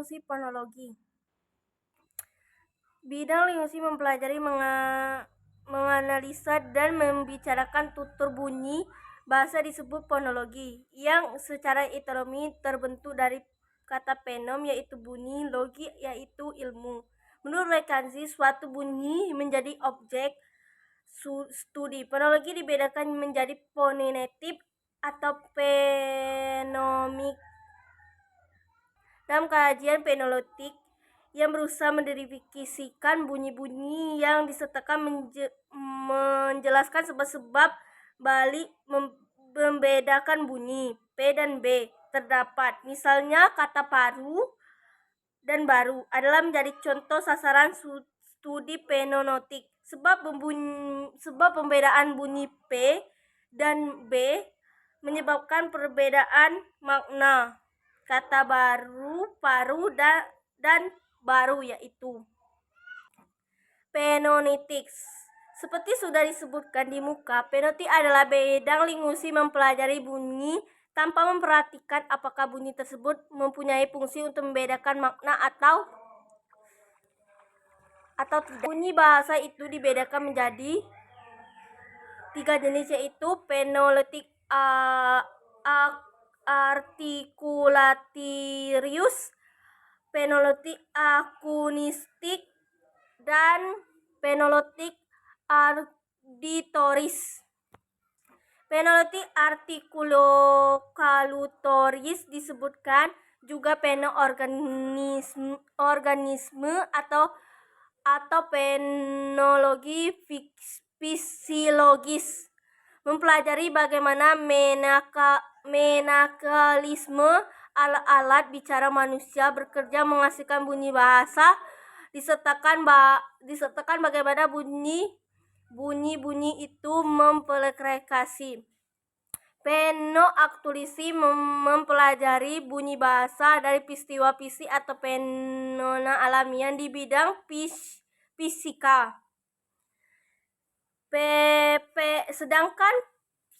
lingusi fonologi. Bidang lingusi mempelajari menganalisa dan membicarakan tutur bunyi bahasa disebut fonologi, yang secara etimomi terbentuk dari kata fenom yaitu bunyi, logi yaitu ilmu. Menurut Lekanzi, suatu bunyi menjadi objek studi. Fonologi dibedakan menjadi fonetik atau fenomik. Dalam kajian fonolotik yang berusaha mendefinisikan bunyi-bunyi yang disertakan menjelaskan sebab-sebab balik membedakan bunyi P dan B terdapat. Misalnya kata paru dan baru adalah menjadi contoh sasaran studi fonolotik. Sebab pembedaan bunyi P dan B menyebabkan perbedaan makna kata baru, paru, dan baru, yaitu phonetics. Seperti sudah disebutkan di muka, fonetik adalah bidang lingusi mempelajari bunyi tanpa memperhatikan apakah bunyi tersebut mempunyai fungsi untuk membedakan makna atau tidak. Bunyi bahasa itu dibedakan menjadi 3 jenis, yaitu fonetik artikulatorius, fonetik akunistik, dan fonetik auditoris. Fonetik artikulatorius disebutkan juga organisme atau fonologi fisiologis, mempelajari bagaimana mekanisme alat bicara manusia bekerja menghasilkan bunyi bahasa, disertakan bagaimana bunyi itu memperkreasi. Fonoaudiologi mempelajari bunyi bahasa dari peristiwa fisik atau fenomena alamiah di bidang fisika.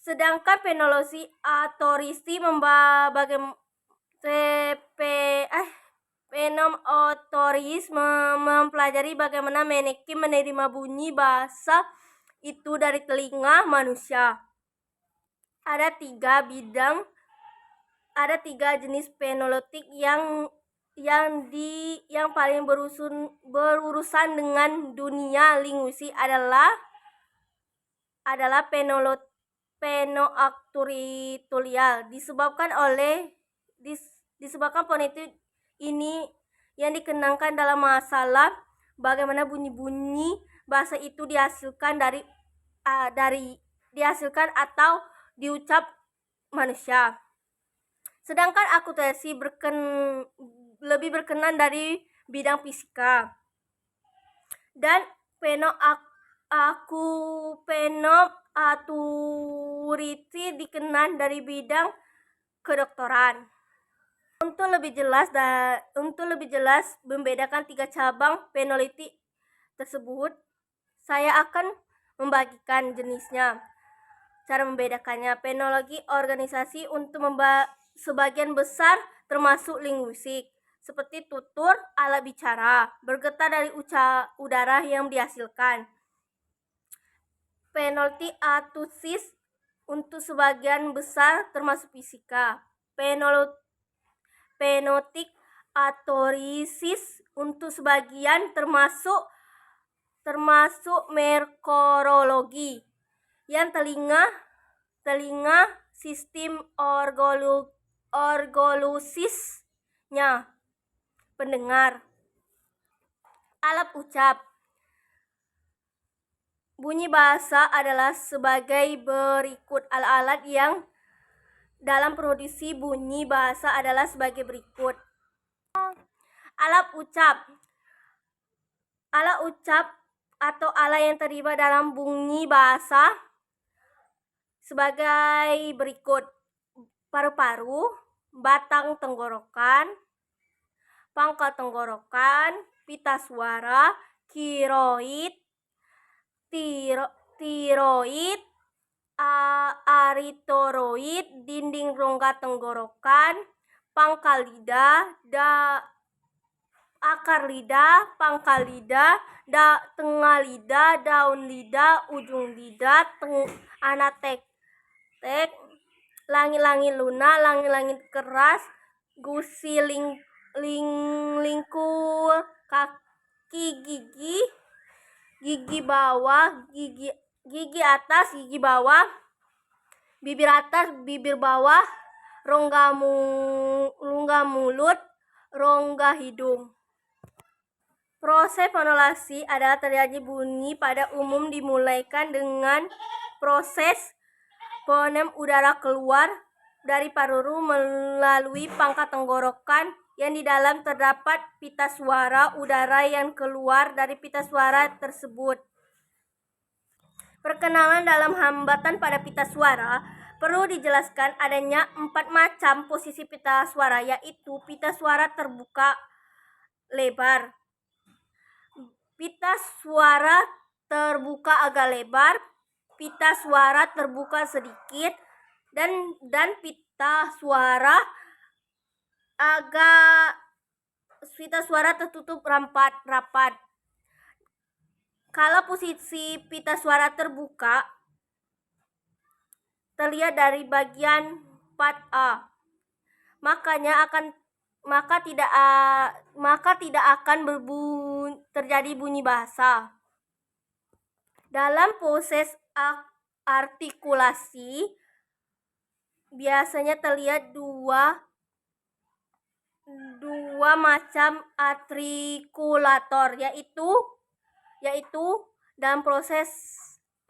Sedangkan fonologi autorisi mempelajari bagaimana mannequin menerima bunyi bahasa itu dari telinga manusia. Ada 3 jenis fonolotik yang paling berurusan dengan dunia linguistik adalah fonoauditorial. Disebabkan fonetik ini yang dikenakan dalam masalah bagaimana bunyi-bunyi bahasa itu dihasilkan atau diucap manusia. Sedangkan akulturasi lebih berkenan dari bidang fisika. Dan fonoaudiologi dikenan dari bidang kedokteran. Untuk lebih jelas membedakan 3 cabang fonologi tersebut, saya akan membagikan jenisnya. Cara membedakannya, fonologi organisasi untuk sebagian besar termasuk linguistik, seperti tutur, alat bicara, bergetar dari udara yang dihasilkan. Fonetik audisis untuk sebagian besar termasuk fisika. Fonetik audisis untuk sebagian termasuk morfologi, yang telinga sistem orgolosisnya pendengar. Alat ucap bunyi bahasa adalah sebagai berikut. Alat-alat yang dalam produksi bunyi bahasa adalah sebagai berikut. Alat ucap atau alat yang terlibat dalam bunyi bahasa sebagai berikut: paru-paru, batang tenggorokan, pangkal tenggorokan, pita suara, tiroid, aritoroid, dinding rongga tenggorokan, pangkal lidah, akar lidah, pangkal lidah, tengah lidah, daun lidah, ujung lidah, anatek, langit-langit lunak, langit-langit keras, gusi lingkul, kaki gigi, gigi bawah, gigi atas, gigi bawah, bibir atas, bibir bawah, rongga mulut, rongga hidung. Proses fonologi adalah terjadi bunyi pada umum dimulaikan dengan proses fonem udara keluar dari paru melalui pangkal tenggorokan yang di dalam terdapat pita suara udara yang keluar dari pita suara tersebut. Perkenalan dalam hambatan pada pita suara, perlu dijelaskan adanya 4 macam posisi pita suara, yaitu pita suara terbuka lebar, pita suara terbuka agak lebar, pita suara terbuka sedikit, dan pita suara tertutup rapat. Kalau posisi pita suara terbuka terlihat dari bagian 4A, maka tidak akan terjadi bunyi bahasa. Dalam proses artikulasi biasanya terlihat dua macam artikulator, yaitu dalam proses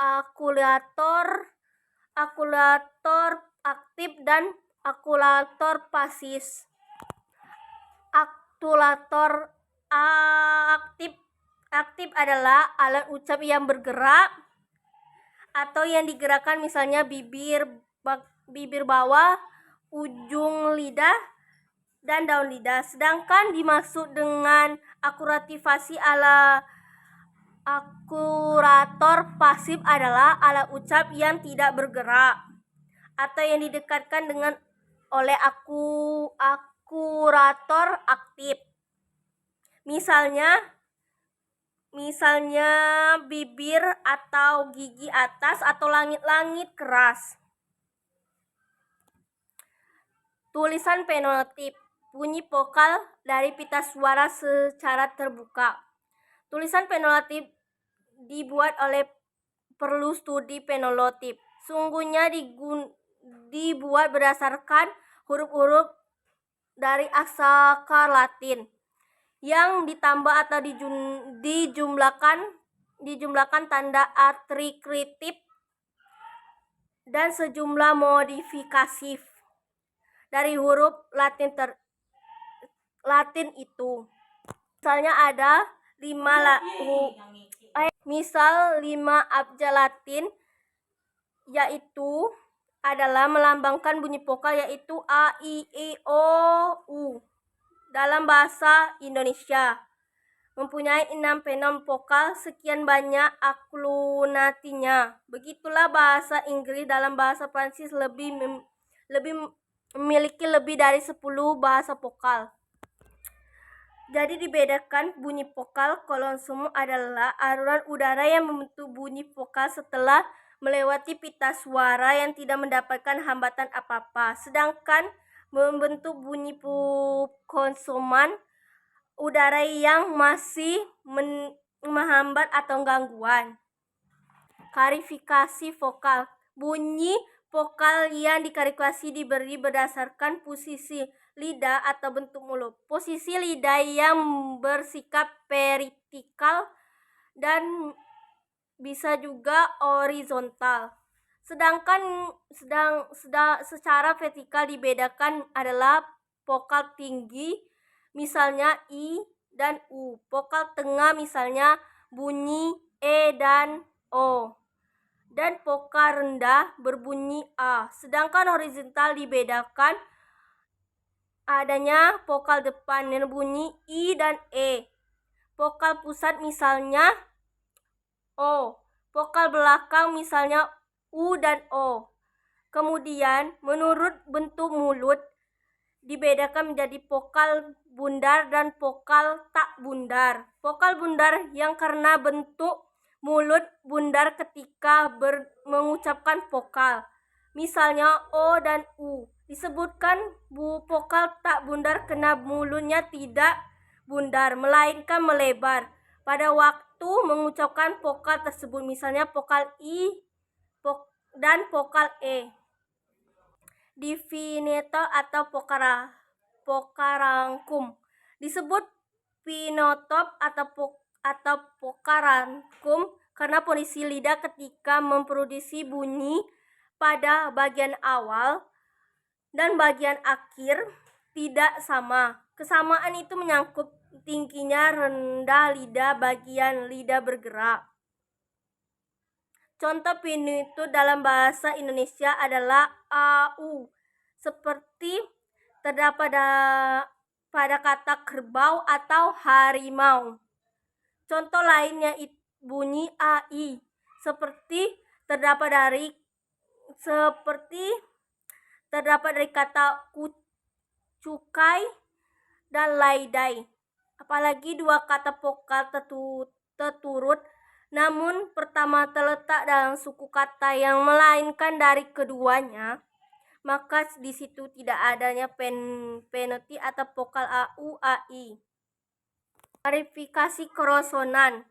akulator aktif dan akulator pasif. Akulator aktif adalah alat ucap yang bergerak atau yang digerakkan, misalnya bibir bawah, ujung lidah, dan daun lidah. Sedangkan dimaksud dengan akurativasi akurator pasif adalah alat ucap yang tidak bergerak atau yang didekatkan oleh akurator aktif. Misalnya bibir atau gigi atas atau langit-langit keras. Tulisan fenotip, bunyi vokal dari pita suara secara terbuka. Tulisan fenotip dibuat oleh perlu studi fenotip. Sungguhnya dibuat berdasarkan huruf-huruf dari aksara Latin yang ditambah atau dijumlahkan tanda atrikritif dan sejumlah modifikasi dari huruf Latin itu. Misalnya ada 5 abjad Latin, yaitu adalah melambangkan bunyi vokal, yaitu A, I, E, O, U. Dalam bahasa Indonesia mempunyai 6 fenom vokal, sekian banyak aklunatinya. Begitulah bahasa Inggris. Dalam bahasa Prancis memiliki lebih dari 10 bahasa vokal. Jadi dibedakan bunyi vokal. Kolosom adalah aluran udara yang membentuk bunyi vokal setelah melewati pita suara yang tidak mendapatkan hambatan apa-apa. Sedangkan membentuk bunyi konsonan udara yang masih menghambat atau gangguan. Klasifikasi vokal. Bunyi vokal yang diklasifikasi diberi berdasarkan posisi lidah atau bentuk mulut. Posisi lidah yang bersikap vertikal dan bisa juga horizontal. Sedangkan secara vertikal dibedakan adalah vokal tinggi, misalnya I dan U. Vokal tengah, misalnya bunyi E dan O. Dan vokal rendah berbunyi A. Sedangkan horizontal dibedakan adanya vokal depan yang bunyi I dan E. Vokal pusat misalnya O. Vokal belakang misalnya U dan O. Kemudian menurut bentuk mulut dibedakan menjadi vokal bundar dan vokal tak bundar. Vokal bundar yang karena bentuk mulut bundar ketika mengucapkan vokal. Misalnya O dan U. Disebutkan vokal tak bundar karena mulutnya tidak bundar, melainkan melebar pada waktu mengucapkan vokal tersebut. Misalnya vokal I dan vokal E. Divinato atau pokarangkum disebut pinotop atau pokarangkum karena posisi lidah ketika memproduksi bunyi pada bagian awal dan bagian akhir tidak sama. Kesamaan itu menyangkut tingginya rendah lidah bagian lidah bergerak. Contoh penitu dalam bahasa Indonesia adalah AU, seperti terdapat pada kata kerbau atau harimau. Contoh lainnya bunyi AI, seperti terdapat dari kata cukai dan laidai. Apalagi dua kata vokal terturut namun pertama terletak dalam suku kata yang melainkan dari keduanya, maka di situ tidak adanya penoti atau vokal AU, AI. Klarifikasi krosonan.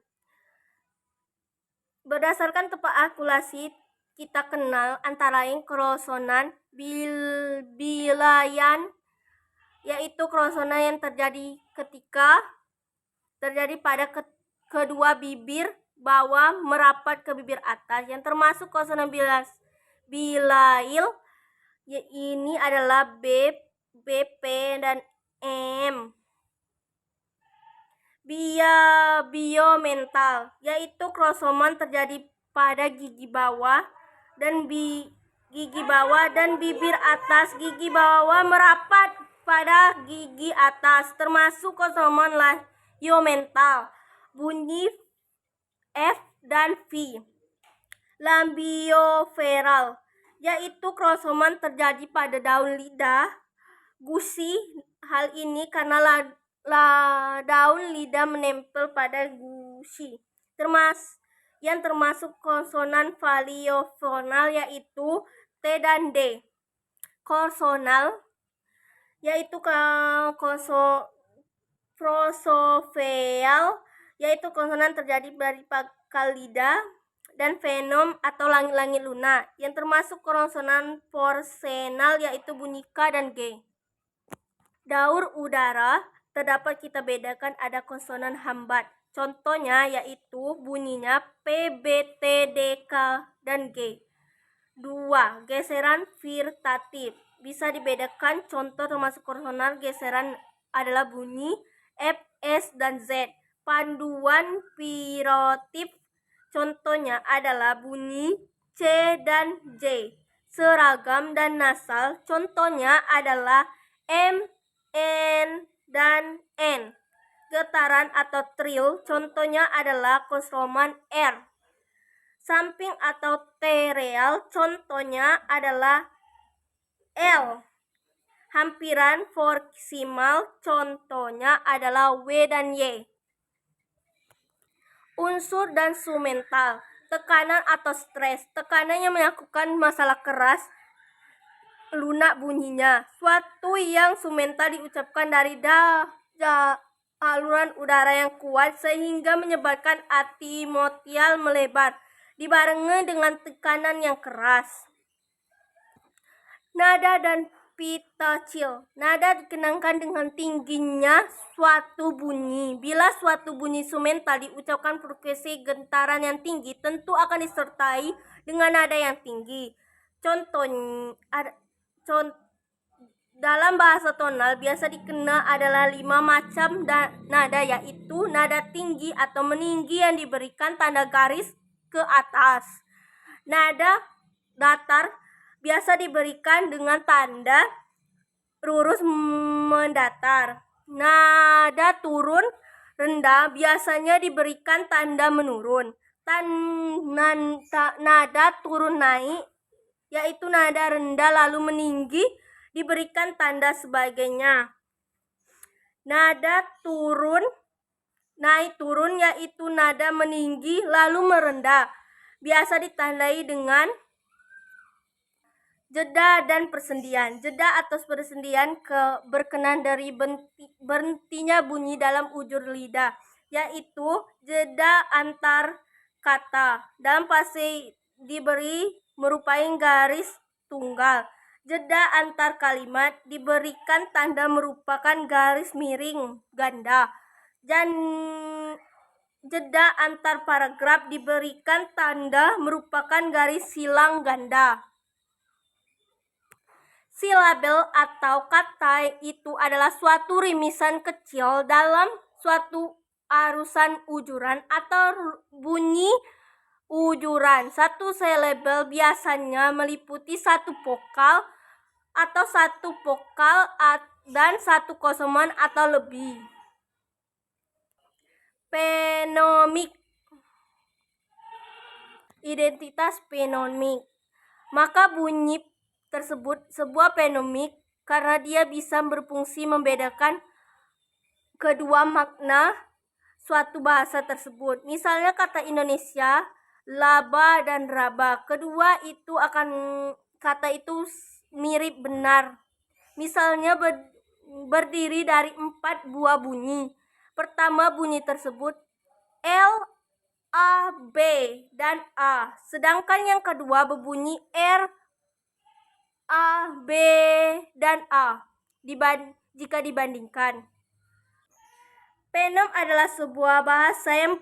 Berdasarkan tempat akulasi kita kenal antara lain krosonan bilayan, yaitu krosonan yang terjadi pada kedua bibir bawah merapat ke bibir atas, yang termasuk konsonan bilail. Ini adalah B, BP, dan M. Biomental, yaitu krosoman terjadi pada gigi bawah dan bibir atas. Gigi bawah merapat pada gigi atas, termasuk krosoman labiomental. Bunyi F dan V. Labioveral, yaitu krosoman terjadi pada daun lidah gusi. Hal ini karena daun lidah menempel pada gusi. Yang termasuk konsonan valiofonal yaitu T dan D. Konsonal yaitu prosoveal, yaitu konsonan terjadi dari pangkal lidah, dan fenom atau langit-langit lunak, yang termasuk konsonan porsenal yaitu bunyi K dan G. Daur udara terdapat kita bedakan ada konsonan hambat. Contohnya yaitu bunyinya P, B, T, D, K, dan G. 2. Geseran virtatif bisa dibedakan. Contoh termasuk konsonan geseran adalah bunyi F, S, dan Z. Panduan virotif contohnya adalah bunyi C dan J. Seragam dan nasal contohnya adalah M, N, dan N. Getaran atau trill contohnya adalah konsonan R. Samping atau T-real contohnya adalah L. Hampiran proksimal contohnya adalah W dan Y. Unsur dan sumental. Tekanan atau stres. Tekanan yang menyangkutkan masalah keras, lunak bunyinya. Suatu yang sumental diucapkan dari aluran udara yang kuat sehingga menyebabkan atimotial melebar, dibarengi dengan tekanan yang keras. Nada dan pitacil. Nada dikenangkan dengan tingginya suatu bunyi. Bila suatu bunyi sumental diucapkan frekuensi getaran yang tinggi, tentu akan disertai dengan nada yang tinggi. Dalam bahasa tonal biasa dikenal adalah 5 macam nada, yaitu nada tinggi atau meninggi yang diberikan tanda garis ke atas. Nada datar biasa diberikan dengan tanda lurus mendatar. Nada turun rendah biasanya diberikan tanda menurun. Nada turun naik yaitu nada rendah lalu meninggi diberikan tanda sebagainya. Nada turun, naik turun yaitu nada meninggi lalu merendah. Biasa ditandai dengan jeda dan persendian. Jeda atau persendian berkenaan dari berhentinya bunyi dalam ujur lidah, yaitu jeda antar kata. Dalam fase diberi merupakan garis tunggal. Jeda antar kalimat diberikan tanda merupakan garis miring ganda. Dan jeda antar paragraf diberikan tanda merupakan garis silang ganda. Silabel atau kata itu adalah suatu rimisan kecil dalam suatu arusan ujuran atau bunyi ujuran. Satu silabel biasanya meliputi satu vokal atau satu vokal dan satu konsonan atau lebih. Fenomik. Identitas fenomik. Maka bunyi tersebut sebuah fenomik karena dia bisa berfungsi membedakan kedua makna suatu bahasa tersebut. Misalnya kata Indonesia, laba dan raba. Kedua itu kata itu mirip benar. Misalnya berdiri dari 4 buah bunyi. Pertama bunyi tersebut L, A, B, dan A. Sedangkan yang kedua berbunyi R, A, B, dan A jika dibandingkan. Fenom adalah sebuah bahasa yang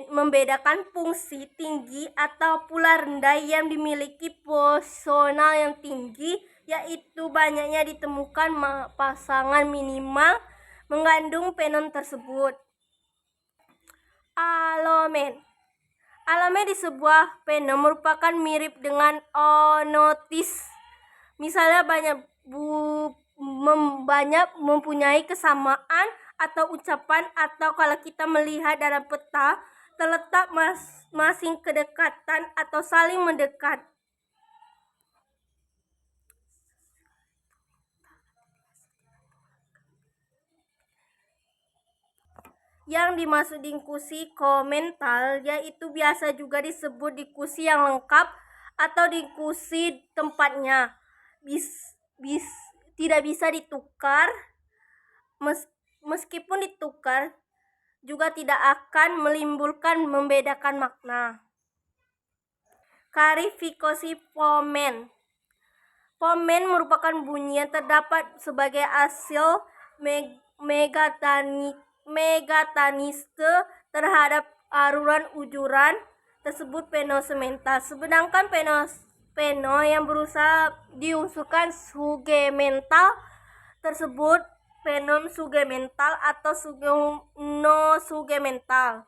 membedakan fungsi tinggi atau pula rendah yang dimiliki posonal yang tinggi, yaitu banyaknya ditemukan pasangan minimal mengandung fenom tersebut. Alomen. Alomen di sebuah fenom merupakan mirip dengan onotis. Misalnya banyak mempunyai kesamaan atau ucapan, atau kalau kita melihat dalam peta terletak masing kedekatan atau saling mendekat. Yang dimaksud dikusi komental yaitu biasa juga disebut dikusi yang lengkap atau dikusi tempatnya. Tidak bisa ditukar, meskipun ditukar juga tidak akan menimbulkan membedakan makna. Klarifikasi fomen. Fomen merupakan bunyi yang terdapat sebagai hasil megataniste terhadap aruran ujuran tersebut fenosemental. Sedangkan feno yang berusaha diunsurkan sugemental tersebut fenom sugemental atau sugemental.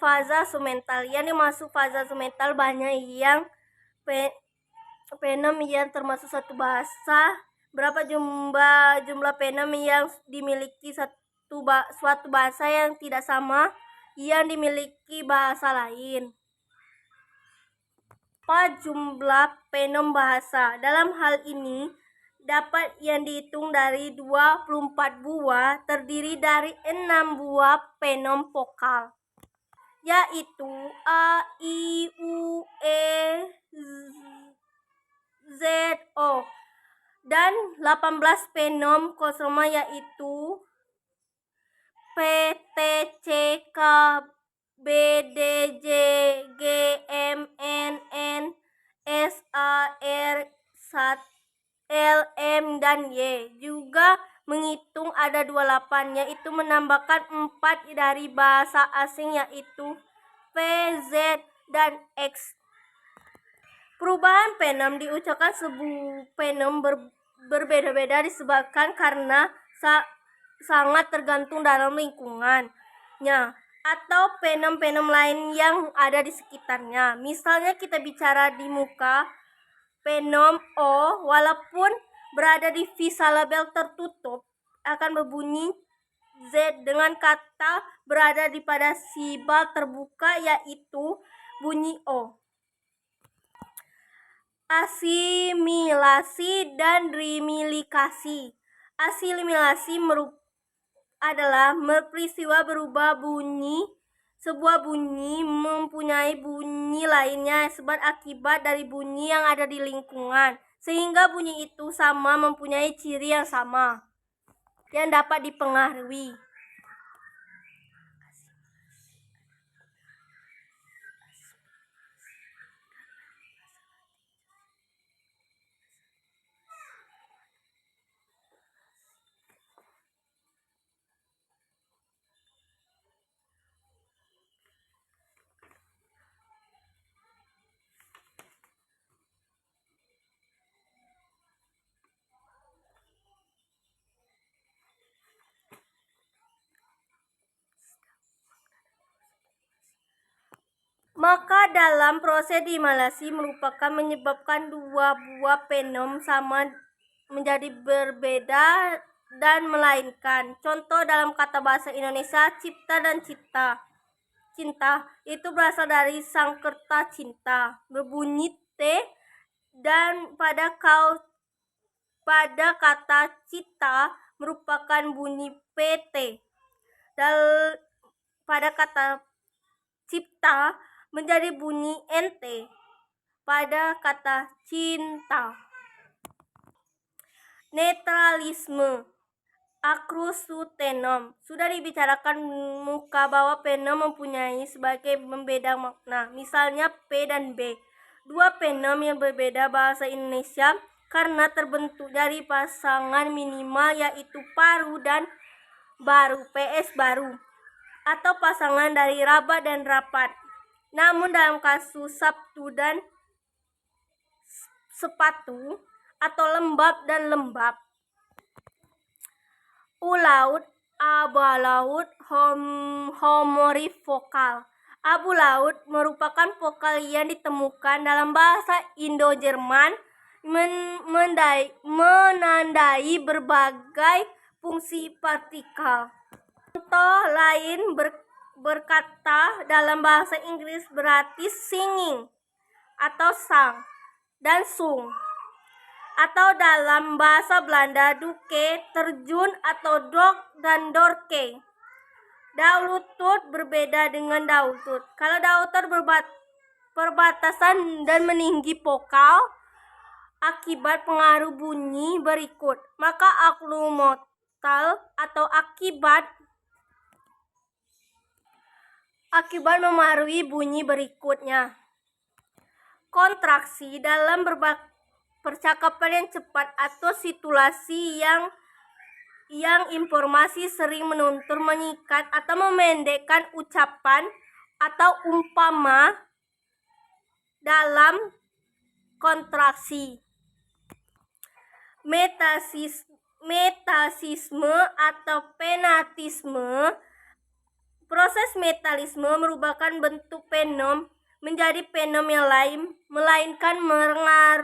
Fasa sumental. Yang dimaksud fasa sumental banyak yang fenom yang termasuk satu bahasa. Berapa jumlah fenom yang dimiliki suatu bahasa yang tidak sama yang dimiliki bahasa lain. Apa jumlah fenom bahasa? Dalam hal ini dapat yang dihitung dari 24 buah terdiri dari 6 buah fenom vokal, yaitu A, I, U, E, Z, O, dan 18 fenom konsonan yaitu P, T, C, K, B, D, J, G, M, N, S, A, R, L, M, dan Y. Juga menghitung ada 28, yaitu menambahkan 4 dari bahasa asing yaitu P, Z, dan X. Perubahan fenom diucapkan sebuah fenom berbeda-beda disebabkan karena sangat tergantung dalam lingkungannya atau fenom-fenom lain yang ada di sekitarnya. Misalnya kita bicara di muka, fenom O walaupun berada di silabel tertutup akan berbunyi Z dengan kata berada di pada silabel terbuka yaitu bunyi O. Asimilasi dan rimilikasi. Asimilasi adalah peristiwa berubah bunyi. Sebuah bunyi mempunyai bunyi lainnya sebab akibat dari bunyi yang ada di lingkungan, sehingga bunyi itu sama mempunyai ciri yang sama yang dapat dipengaruhi. Maka dalam proses asimilasi merupakan menyebabkan dua buah fenom sama menjadi berbeda dan melainkan. Contoh dalam kata bahasa Indonesia, cipta dan cita. Cinta itu berasal dari Sanskerta cinta, berbunyi T, dan pada kata cita merupakan bunyi PT. Dan pada kata cipta menjadi bunyi NT pada kata cinta. Netralisme akrusutenom. Sudah dibicarakan muka bahwa fenom mempunyai sebagai membeda makna. Misalnya P dan B. Dua fenom yang berbeda bahasa Indonesia karena terbentuk dari pasangan minimal yaitu paru dan baru, PS baru, atau pasangan dari rabat dan rapat. Namun dalam kasus sabtu dan sepatu atau lembab dan lembab, ulaut, abalaut, homorif vokal. Abu laut merupakan vokal yang ditemukan dalam bahasa Indo-Jerman menandai berbagai fungsi partikel. Contoh lain berkata dalam bahasa Inggris berarti singing atau sang dan sung, atau dalam bahasa Belanda duke, terjun atau dok dan dorke. Daulutut berbeda dengan daultut. Kalau daultut perbatasan dan meninggi vokal akibat pengaruh bunyi berikut, maka aklumotal atau akibat memengaruhi bunyi berikutnya. Kontraksi dalam percakapan yang cepat atau situasi yang informasi sering menutur, menyikat atau memendekkan ucapan atau umpama dalam kontraksi. Metasisme atau penatisme. Proses metalisme merupakan bentuk fenom menjadi fenom yang lain, melainkan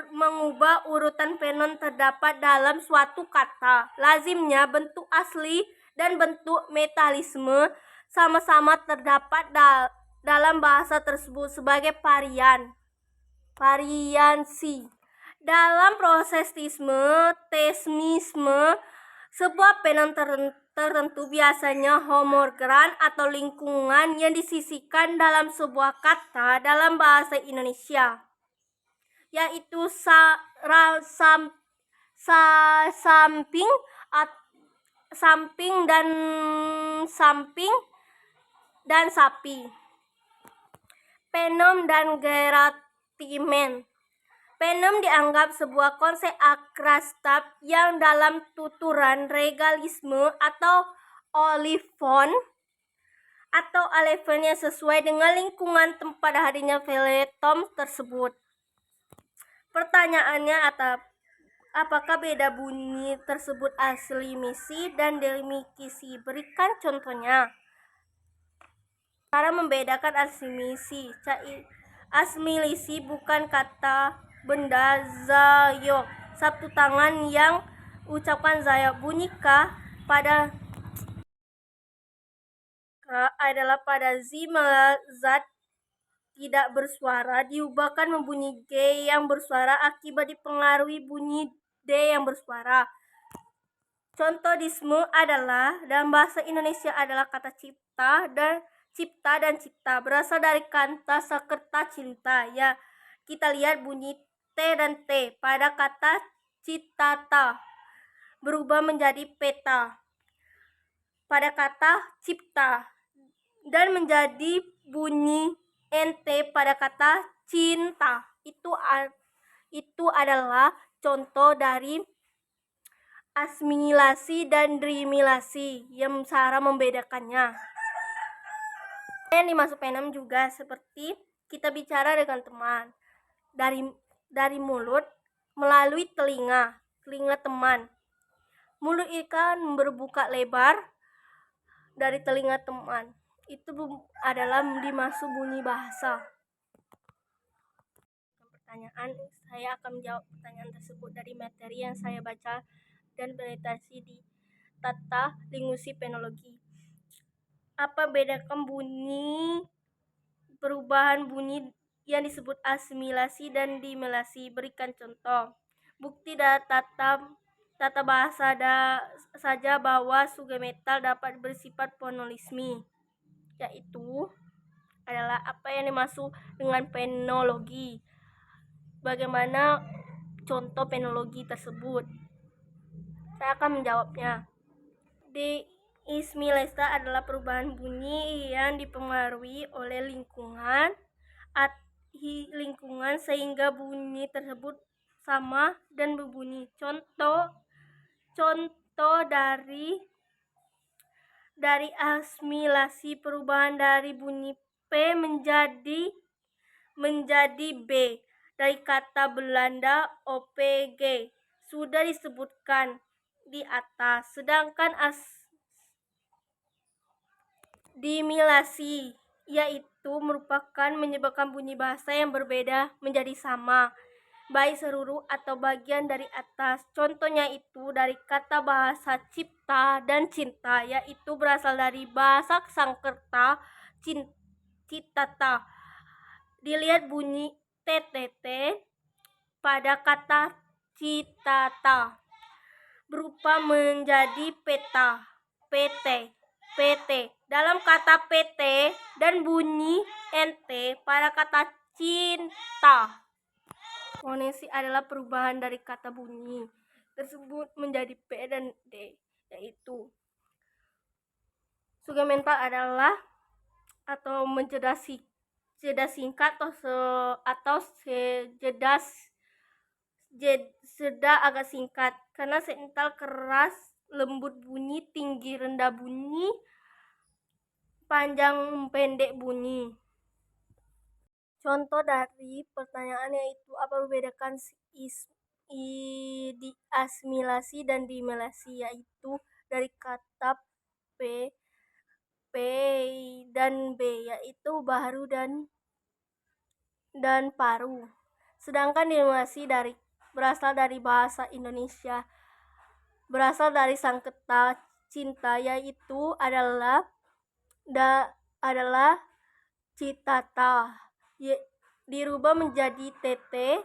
mengubah urutan fenom terdapat dalam suatu kata. Lazimnya bentuk asli dan bentuk metalisme sama-sama terdapat dalam bahasa tersebut sebagai variansi. Dalam proses tesmisme, sebuah fenom tertentu biasanya homorgan atau lingkungan yang disisihkan dalam sebuah kata dalam bahasa Indonesia, yaitu samping dan sapi. Fenom dan geratimen. Fenom dianggap sebuah konsep akrastab yang dalam tuturan regalisme atau olifon atau alefonnya sesuai dengan lingkungan tempat hadirnya fenom tersebut. Pertanyaannya apakah beda bunyi tersebut asimilasi dan delimikasi? Berikan contohnya. Cara membedakan asimilasi. Asimilasi bukan kata benda zayok, satu tangan yang ucapkan zayok. Bunyi pada adalah pada zat tidak bersuara diubahkan membunyi G yang bersuara akibat dipengaruhi bunyi D yang bersuara. Contoh disme adalah dalam bahasa Indonesia adalah kata cipta dan cipta berasal dari kata Sakerta cinta. Ya, kita lihat bunyi T dan T pada kata citata berubah menjadi peta pada kata cipta dan menjadi bunyi NT pada kata cinta. Itu adalah contoh dari asimilasi dan rimilasi yang cara membedakannya. Yang dimaksud penem juga seperti kita bicara dengan teman dari mulut melalui telinga teman. Mulut ikan berbuka lebar dari telinga teman. Itu adalah dimaksud bunyi bahasa. Pertanyaan, saya akan menjawab pertanyaan tersebut dari materi yang saya baca dan meditasi di tata linguistik penologi. Apa bedakan perubahan bunyi yang disebut asimilasi dan dimilasi? Berikan contoh. Bukti dari tata bahasa saja bahwa suge metal dapat bersifat fonolisme, yaitu adalah apa yang dimaksud dengan penologi. Bagaimana contoh penologi tersebut? Saya akan menjawabnya. Deismilesta adalah perubahan bunyi yang dipengaruhi oleh lingkungan sehingga bunyi tersebut sama dan berbunyi. Contoh dari asimilasi perubahan dari bunyi P menjadi B dari kata Belanda OPG sudah disebutkan di atas. Sedangkan dimilasi yaitu merupakan menyebabkan bunyi bahasa yang berbeda menjadi sama, baik seluruh atau bagian dari atas. Contohnya itu dari kata bahasa cipta dan cinta, yaitu berasal dari bahasa Sanskerta citata. Dilihat bunyi TTT pada kata citata berupa menjadi peta, PT. Dalam kata PT dan bunyi NT pada kata cinta. Fonesi adalah perubahan dari kata bunyi tersebut menjadi P dan D, yaitu suge mental adalah atau menjeda singkat atau jeda agak singkat karena sental keras, lembut bunyi, tinggi rendah bunyi, panjang pendek bunyi. Contoh dari pertanyaan yaitu apa membedakan asimilasi dan dimilasi, yaitu dari kata P dan B, yaitu baru dan paru. Sedangkan dimilasi berasal dari bahasa Indonesia, berasal dari Sanskerta cinta, yaitu adalah citata, dirubah menjadi TT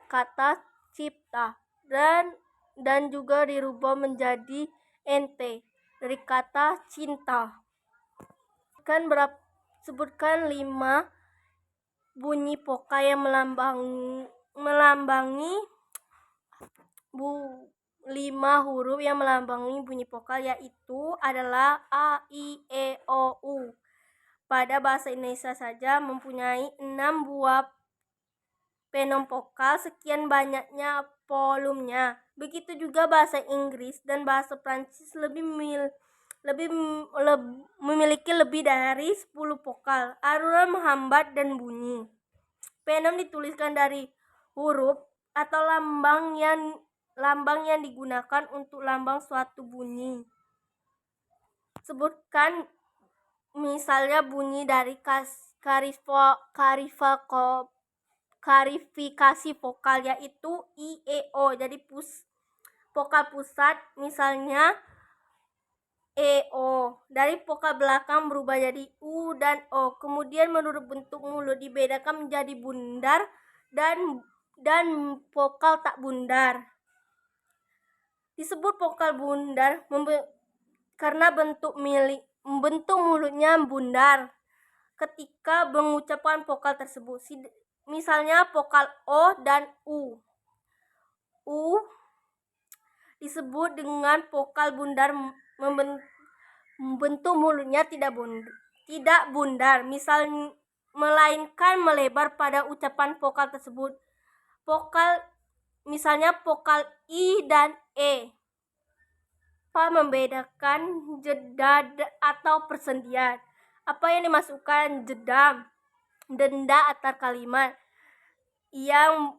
kata cipta dan juga dirubah menjadi NT dari kata cinta. Sebutkan 5 bunyi vokal yang melambangi 5 huruf yang melambangi bunyi vokal, yaitu adalah A, I, E, O, U. Pada bahasa Indonesia saja mempunyai 6 buah penom vokal, sekian banyaknya volumenya. Begitu juga bahasa Inggris dan bahasa Prancis memiliki lebih dari 10 vokal. Aluran menghambat dan bunyi. Penom dituliskan dari huruf atau lambang yang digunakan untuk lambang suatu bunyi. Sebutkan misalnya bunyi dari klarifikasi vokal, yaitu I, E, O. Jadi vokal pusat misalnya o. Dari vokal belakang berubah jadi u dan o. Kemudian menurut bentuk mulut dibedakan menjadi bundar dan vokal tak bundar. Disebut vokal bundar karena bentuk mulutnya bundar ketika mengucapkan vokal tersebut. Misalnya vokal o dan u. U disebut dengan vokal bundar, bentuk mulutnya tidak bundar, melainkan melebar pada ucapan vokal tersebut. Misalnya vokal i dan e. Apa membedakan jeda atau persendian? Apa yang dimasukkan jeda, denda antar kalimat yang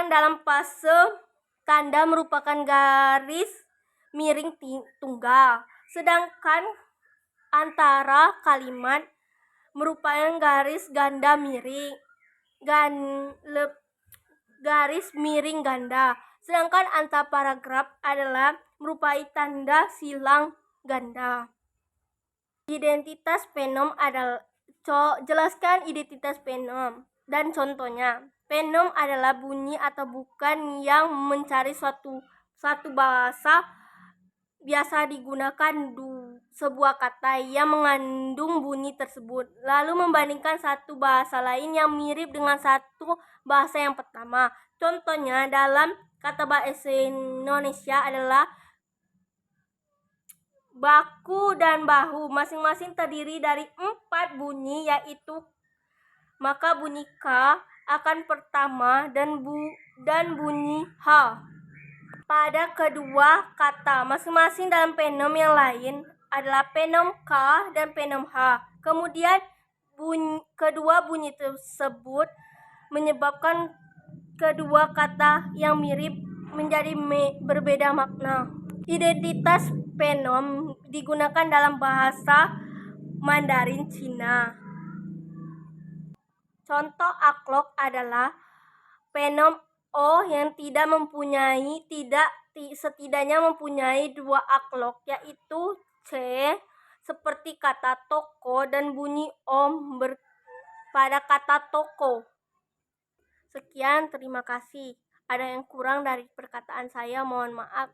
dalam fase tanda merupakan garis miring tunggal, sedangkan antara kalimat merupakan garis ganda miring ganda, sedangkan antar paragraf adalah merupakan tanda silang ganda. Identitas fenom adalah jelaskan identitas fenom dan contohnya. Fenom adalah bunyi atau bukan yang mencari suatu bahasa biasa digunakan sebuah kata yang mengandung bunyi tersebut, lalu membandingkan satu bahasa lain yang mirip dengan satu bahasa yang pertama. Contohnya dalam kata bahasa Indonesia adalah baku dan bahu, masing-masing terdiri dari 4 bunyi, yaitu maka bunyi K akan pertama dan bunyi H pada kedua kata. Masing-masing dalam fenom yang lain adalah fenom K dan fenom H. Kemudian kedua bunyi tersebut menyebabkan kedua kata yang mirip menjadi berbeda makna. Identitas fenom digunakan dalam bahasa Mandarin Cina. Contoh aklok adalah fenom o yang setidaknya mempunyai 2 aklok, yaitu c seperti kata toko dan bunyi om pada kata toko. Sekian, terima kasih. Ada yang kurang dari perkataan saya, mohon maaf.